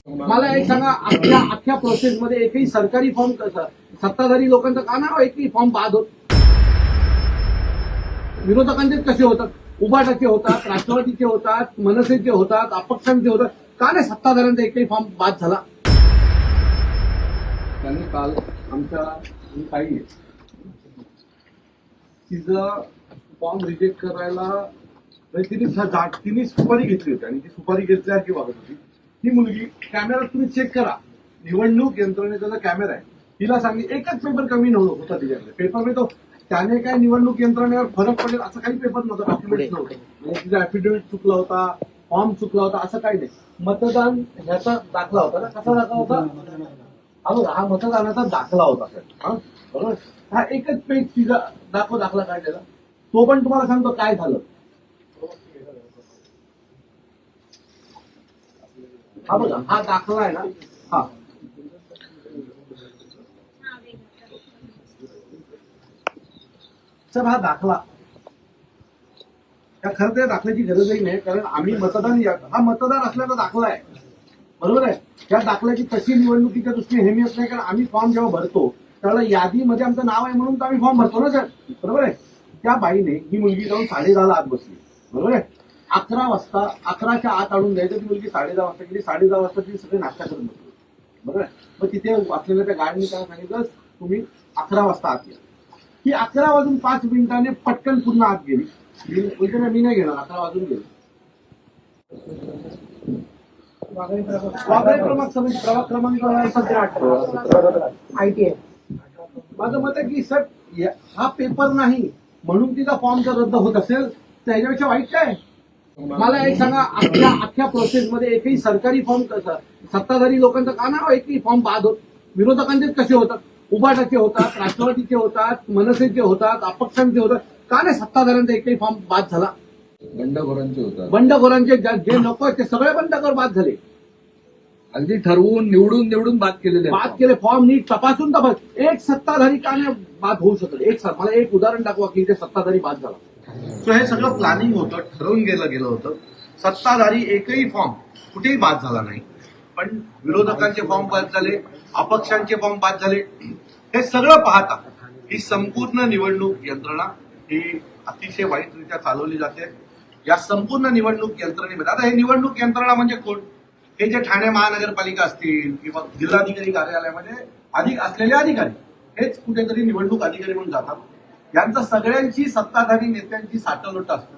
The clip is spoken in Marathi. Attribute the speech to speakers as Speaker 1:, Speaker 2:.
Speaker 1: मला एक सांगा, अख्ख्या प्रोसेसमध्ये एकही सरकारी फॉर्म सत्ताधारी लोकांचं का नाव एकही फॉर्म बाद होत? विरोधकांचे कसे होतात? उभाटाचे होतात, राष्ट्रवादीचे होतात, मनसेचे होतात, अपक्षांचे होतात. का नाही सत्ताधाऱ्यांचा एकही फॉर्म बाद झाला? त्यांनी काल आमच्या काही तिचं फॉर्म रिजेक्ट करायला तिने सुपारी घेतली होती आणि ती सुपारी घेतल्यासारखी वागत होती. ही मुलगी कॅमेरा तुम्ही चेक करा, निवडणूक यंत्रणेचा जो कॅमेरा आहे तिला सांगितलं एकच पेपर कमी होता तिच्याकडे. पेपर तो त्याने काय निवडणूक यंत्रणेवर फरक पडेल असं काही पेपर नव्हता, डॉक्युमेंट नव्हतं. म्हणजे तिचा ऍफिडेव्हिट चुकला होता, फॉर्म चुकला होता, असं काही नाही. मतदान ह्याचा दाखला होता ना, कसा दाखला होता? हा मतदानाचा दाखला होता सर. बरोबर, हा एकच पेज तिचा दाखला काढलेला. तो पण तुम्हाला सांगतो काय झालं. हा बघा, हा दाखला आहे ना, हा सर, हा दाखला खरं त्या दाखल्याची गरजही नाही, कारण आम्ही हा मतदार असल्याचा दाखला आहे. बरोबर आहे. त्या दाखल्याची तशी निवडणुकीच्या दृष्टीने अहमियत नाही, कारण आम्ही फॉर्म जेव्हा भरतो त्याला यादीमध्ये आमचं नाव आहे म्हणून आम्ही फॉर्म भरतो ना सर. बरोबर आहे. त्या बाईने ही मुलगी जाऊन 10:30 आत बसली. बरोबर आहे. 11 वाजता 11च्या आत आणून द्यायचं. ती मुलगी 10:30 वाजता गेली. 10:30 वाजता ती सगळे नाश्ता करत बसली. बरोबर आहे. मग तिथे वाचलेल्या त्या गाडीने काय सांगितलं, तुम्ही 11 वाजता आत या. ही 11 वाजून 5 मिनिटांनी पटकन पुन्हा आत गेली. मी नाही घेणार, 11 वाजून गेली. प्रभाग क्रमांक 17 ITI. माझं मत आहे की सर, हा पेपर नाही म्हणून तिचा फॉर्म जर रद्द होत असेल तर याच्यापेक्षा वाईट काय? मला एक सांगा, अख्ख्या प्रोसेसमध्ये एकही सरकारी फॉर्म सत्ताधारी लोकांचं का नाव एकही फॉर्म बाद होत? विरोधकांचे कसे होतात? उभाटाचे होतात, राष्ट्रवादीचे होतात, मनसेचे होतात, अपक्षांचे होतात. का नाही सत्ताधाऱ्यांचा एकही फॉर्म बाद झाला?
Speaker 2: बंडखोरांचे होतात.
Speaker 1: बंडखोरांचे जे नको ते सगळे बंडखोर बाद झाले.
Speaker 2: अगदी ठरवून निवडून बाद केले.
Speaker 1: फॉर्म नीट तपासून एक सत्ताधारी का नाही बाद होऊ शकत? मला एक उदाहरण दाखवा की ते सत्ताधारी बाद झाला. सो हे सगळं प्लॅनिंग होतं, ठरवून गेलं होतं. सत्ताधारी एकही फॉर्म कुठेही बाद झाला नाही. पण विरोधकांचे फॉर्म बाद झाले, अपक्षांचे फॉर्म बाद झाले. हे सगळं पाहता ही संपूर्ण निवडणूक यंत्रणा ही अतिशय वाईटरित्या चालवली जाते. या संपूर्ण निवडणूक यंत्रणेमध्ये आता हे निवडणूक यंत्रणा म्हणजे कोण? हे जे ठाणे महानगरपालिका असतील किंवा जिल्हाधिकारी कार्यालयामध्ये अधिक असलेले अधिकारी हेच कुठेतरी निवडणूक अधिकारी म्हणून जातात. यांचं सगळ्यांची सत्ताधारी नेत्यांची साठवलोट असतं.